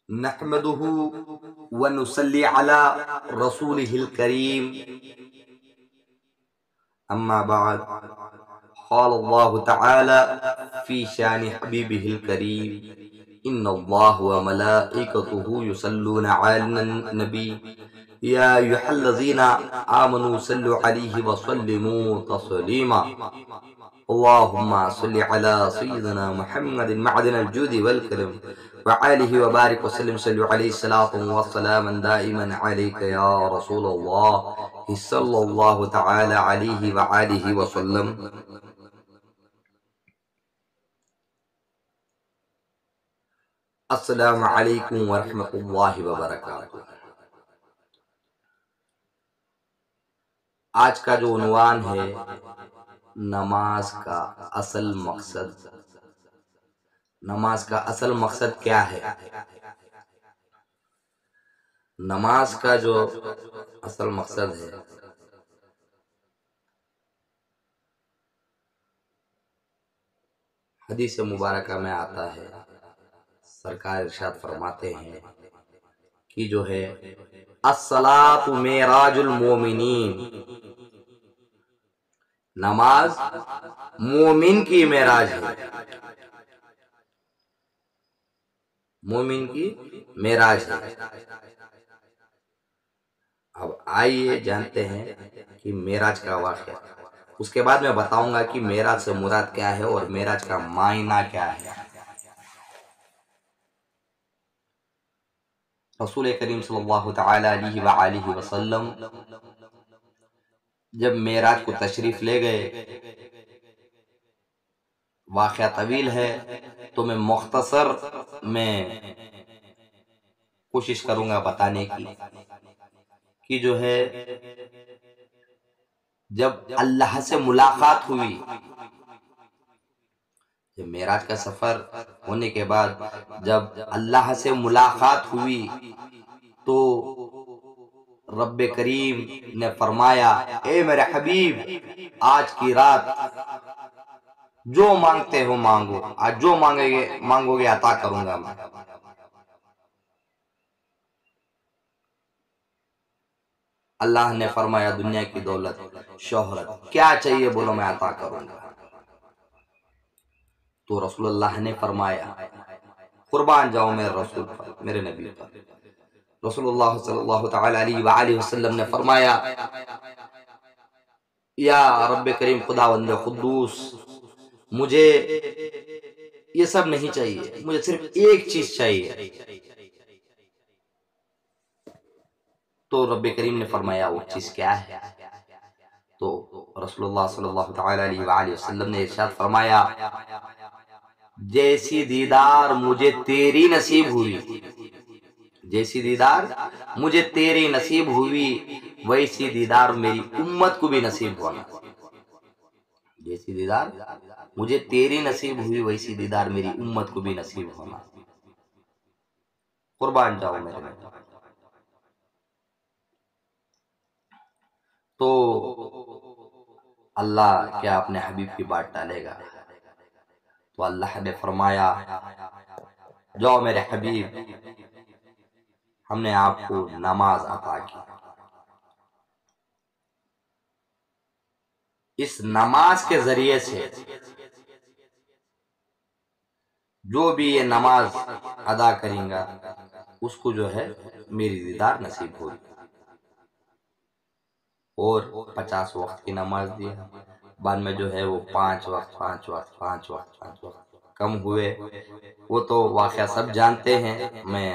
نحمده ونصلي على رسوله الكريم أما بعد قال الله تعالى في شان حبيبه الكريم إن الله وملائكته يصلون على النبي يا أيها الذين آمنوا صلوا عليه وسلموا تسليما اللهم صل على سيدنا محمد معدن الجود والكرم وعاله وبارك وسلم صلوا عليه الصلاة والسلام دائما عليك يا رسول الله صلى الله تعالى عليه وآله وسلم. السلام علیکم ورحمۃ اللہ وبرکاتہ. آج کا جو عنوان ہے نماز کا اصل مقصد. نماز کا اصل مقصد کیا ہے؟ نماز کا جو اصل مقصد ہے حدیث مبارکہ میں آتا ہے، سرکار ارشاد فرماتے ہیں کہ جو ہے الصلاۃ معراج المومنین، نماز مومن کی معراج ہے. مومن کی معراج ہے. اب آئیے جانتے ہیں کہ معراج کا واقعہ. اس کے بعد میں بتاؤں گا کہ معراج سے مراد کیا ہے اور معراج کا معنی کیا ہے. رسول کریم صلی اللہ تعالی علیہ وآلہ وسلم جب معراج کو تشریف لے گئے، واقعہ طویل ہے تو میں مختصر میں کوشش کروں گا بتانے کی کہ جو ہے جب اللہ سے ملاقات ہوئی، جب معراج کا سفر ہونے کے بعد جب اللہ سے ملاقات ہوئی تو رب کریم نے فرمایا اے میرے حبیب، آج کی رات جو مانگتے ہو مانگو، آج جو مانگو گے عطا کروں گا میں. اللہ نے فرمایا دنیا کی دولت، شہرت، کیا چاہیے بولو میں عطا کروں گا. تو رسول اللہ نے فرمایا قربان جاؤ میرے رسول پر، میرے نبی پر. رسول اللہ صلی اللہ تعالی علیہ وآلہ وسلم نے فرمایا یا رب کریم خداوند قدوس، مجھے یہ سب نہیں چاہیے، مجھے صرف ایک چیز چاہیے. تو رب کریم نے فرمایا وہ چیز کیا ہے؟ تو رسول اللہ صلی اللہ تعالی علیہ وآلہ وسلم نے ارشاد فرمایا جیسی دیدار مجھے تیری نصیب ہوئی، جیسی دیدار مجھے تیری نصیب ہوئی ویسی دیدار میری امت کو بھی نصیب ہونا. جیسی دیدار مجھے تیری نصیب ہوئی ویسی دیدار میری امت کو بھی نصیب ہونا. قربان جاؤ میرے نبی. تو اللہ کیا اپنے حبیب کی بات ٹالے گا؟ تو اللہ نے فرمایا جاؤ میرے حبیب، ہم نے آپ کو نماز عطا کی. اس نماز کے ذریعے سے جو بھی یہ نماز ادا کریں گا اس کو جو ہے میری دیدار نصیب ہوگی. اور 50 وقت کی نماز دی، بعد میں جو ہے وہ 5 وقت کم ہوئے. وہ تو واقعہ سب جانتے ہیں، میں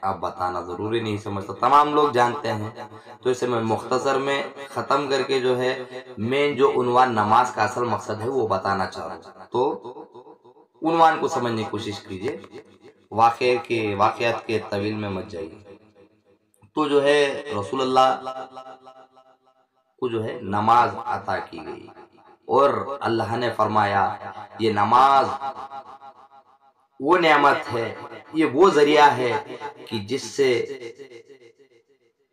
اب بتانا ضروری نہیں سمجھتا، تمام لوگ جانتے ہیں. تو اسے میں مختصر میں ختم کر کے جو ہے مین جو عنوان نماز کا اصل مقصد ہے وہ بتانا چاہ رہا ہوں. تو عنوان کو سمجھنے کی کوشش کیجئے، واقعات کے طویل میں مت جائیے. تو جو ہے رسول اللہ کو جو ہے نماز عطا کی گئی اور اللہ نے فرمایا یہ نماز وہ نعمت ہے، یہ وہ ذریعہ ہے کہ جس سے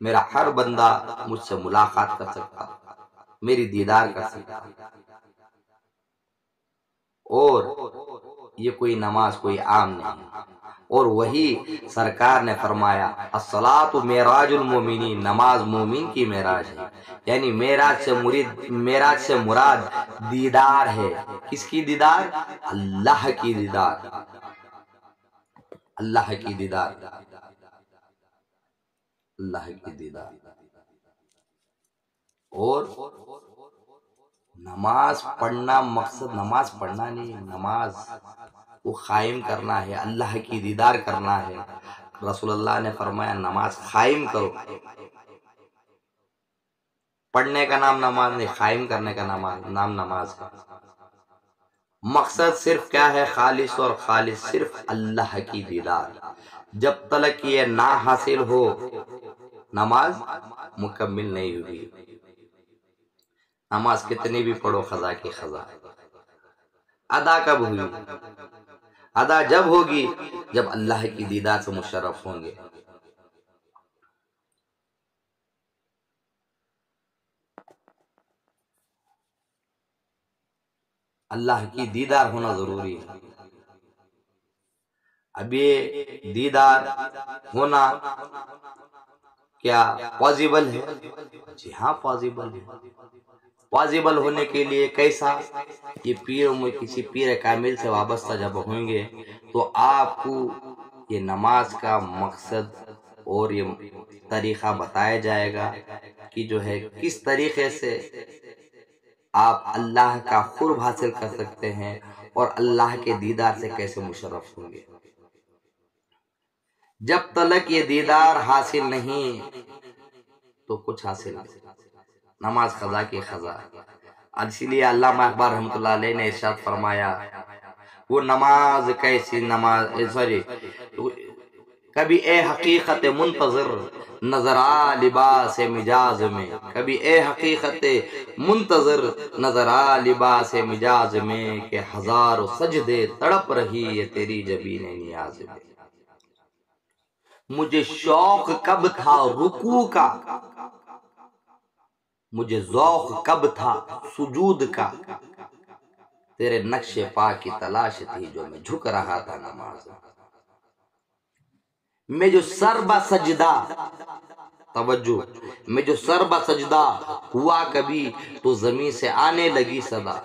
میرا ہر بندہ مجھ سے ملاقات کر سکتا، میری دیدار کر سکتا. اور یہ کوئی نماز کوئی عام نہیں، اور وہی سرکار نے فرمایا الصلاۃ معراج المومنین، نماز مومن کی معراج ہے، یعنی معراج سے مراد دیدار ہے۔ کس کی دیدار؟ اللہ کی دیدار، اللہ کی دیدار، اللہ کی دیدار۔ اور نماز پڑھنا مقصد نماز پڑھنا نہیں، نماز کو قائم کرنا ہے، اللہ کی دیدار کرنا ہے۔ رسول اللہ نے فرمایا نماز قائم کرو، پڑھنے کا نام نماز نہیں، قائم کرنے کا نام نماز ہے۔ مقصد صرف کیا ہے؟ خالص اور خالص صرف اللہ کی دیدار۔ جب تک یہ نہ حاصل ہو نماز مکمل نہیں ہوئی۔ نماز کتنی بھی پڑھو قضا کی قضا۔ ادا کب ہوئی؟ ادا جب ہوگی جب اللہ کی دیدار سے مشرف ہوں گے۔ اللہ کی دیدار ہونا ضروری ہے۔ اب یہ دیدار ہونا کیا پاسبل ہے؟ جی ہاں پاسبل ہے۔ پاسبل ہونے کے لیے کیسا؟ یہ کسی پیر کامل سے وابستہ جب ہوں گے تو آپ کو یہ نماز کا مقصد اور یہ طریقہ بتایا جائے گا کہ جو ہے کس طریقے سے آپ اللہ کا قرب حاصل کر سکتے ہیں اور اللہ کے دیدار سے کیسے مشرف ہوں گے۔ جب تک یہ دیدار حاصل نہیں تو کچھ حاصل نہیں۔ نماز قضا کی قضا۔ اسی لیے علامہ اقبال رحمۃ اللہ علیہ نے ارشاد فرمایا وہ نماز کیسی نماز کبھی اے حقیقت منتظر نظر آ لباس مجاز میں، کبھی اے حقیقت منتظر نظر آ لباس مجاز میں، کہ ہزاروں سجدے تڑپ رہی ہے تیری جبین نیاز میں۔ مجھے شوق کب تھا رکوع کا، مجھے ذوق کب تھا سجود کا، تیرے نقش پا کی تلاش تھی جو میں جھک رہا تھا نماز میں۔ جو سر بہ سجدہ، توجہ، میں جو سر بہ سجدہ ہوا کبھی تو زمین سے آنے لگی صدا،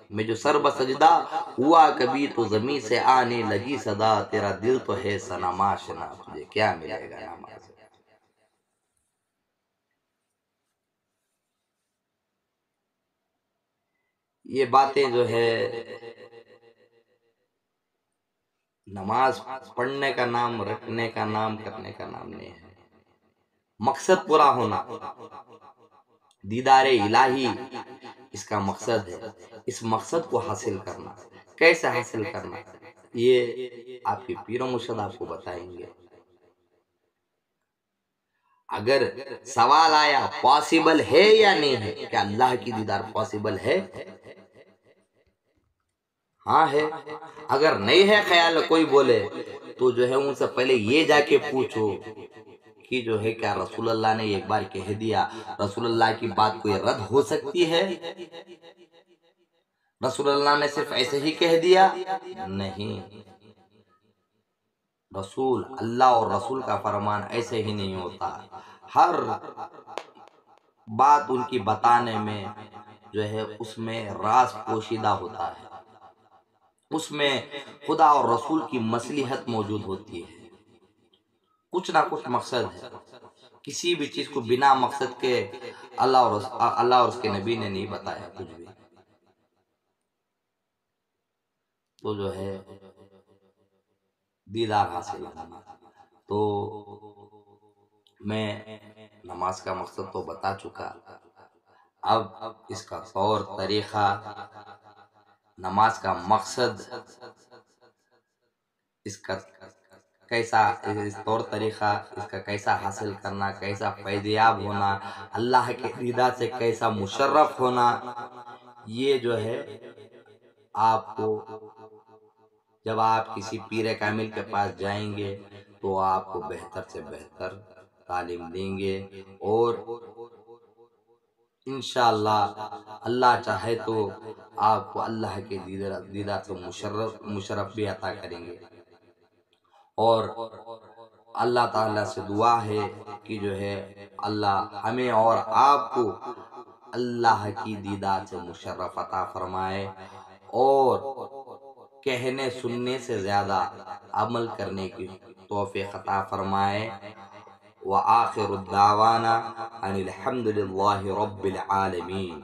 میں جو سر بہ سجدہ ہوا کبھی تو زمین سے آنے لگی صدا، تیرا دل تو ہے صنم آشنا تجھے کیا ملے گا نماز۔ یہ باتیں جو ہے نماز پڑھنے کا نام، رکھنے کا نام، کرنے کا نام نہیں ہے۔ مقصد پورا ہونا، دیدار الہی اس کا مقصد ہے۔ اس مقصد کو حاصل کرنا، کیسے حاصل کرنا یہ آپ کے پیر و مرشد آپ کو بتائیں گے۔ اگر سوال آیا پاسبل ہے یا نہیں ہے، کیا اللہ کی دیدار پاسبل ہے؟ ہاں ہے۔ اگر نہیں ہے خیال کوئی بولے تو جو ہے ان سے پہلے یہ جا کے پوچھو کہ جو ہے کیا رسول اللہ نے ایک بار کہہ دیا، رسول اللہ کی بات کوئی رد ہو سکتی ہے؟ رسول اللہ نے صرف ایسے ہی کہہ دیا؟ نہیں، رسول اللہ اور رسول کا فرمان ایسے ہی نہیں ہوتا۔ ہر بات ان کی بتانے میں جو ہے اس میں راز پوشیدہ ہوتا ہے، اس میں خدا اور رسول کی مصلحت موجود ہوتی ہے، کچھ نہ کچھ مقصد ہے۔ کسی بھی چیز کو بنا مقصد کے اللہ اور اس کے نبی نے نہیں بتایا کچھ بھی۔ تو جو ہے دیدار حاصل ہونا، تو میں نماز کا مقصد تو بتا چکا، اب اس کا طور طریقہ، نماز کا مقصد، اس کا کیسا طور طریقہ، اس کا کیسا حاصل کرنا، کیسا فیضیاب ہونا، اللہ کے دیدار سے کیسا مشرف ہونا، یہ جو ہے آپ کو جب آپ کسی پیر کامل کے پاس جائیں گے تو آپ کو بہتر سے بہتر تعلیم دیں گے، اور انشاءاللہ اللہ چاہے تو آپ کو اللہ کے دیدار سے مشرف بھی عطا کریں گے۔ اور اللہ تعالیٰ سے دعا ہے کہ جو ہے اللہ ہمیں اور آپ کو اللہ کی دیدار سے مشرف عطا فرمائے، اور کہنے سننے سے زیادہ عمل کرنے کی توفیق عطا فرمائے۔ وآخر الدعوانا ان الحمد للہ رب العالمین۔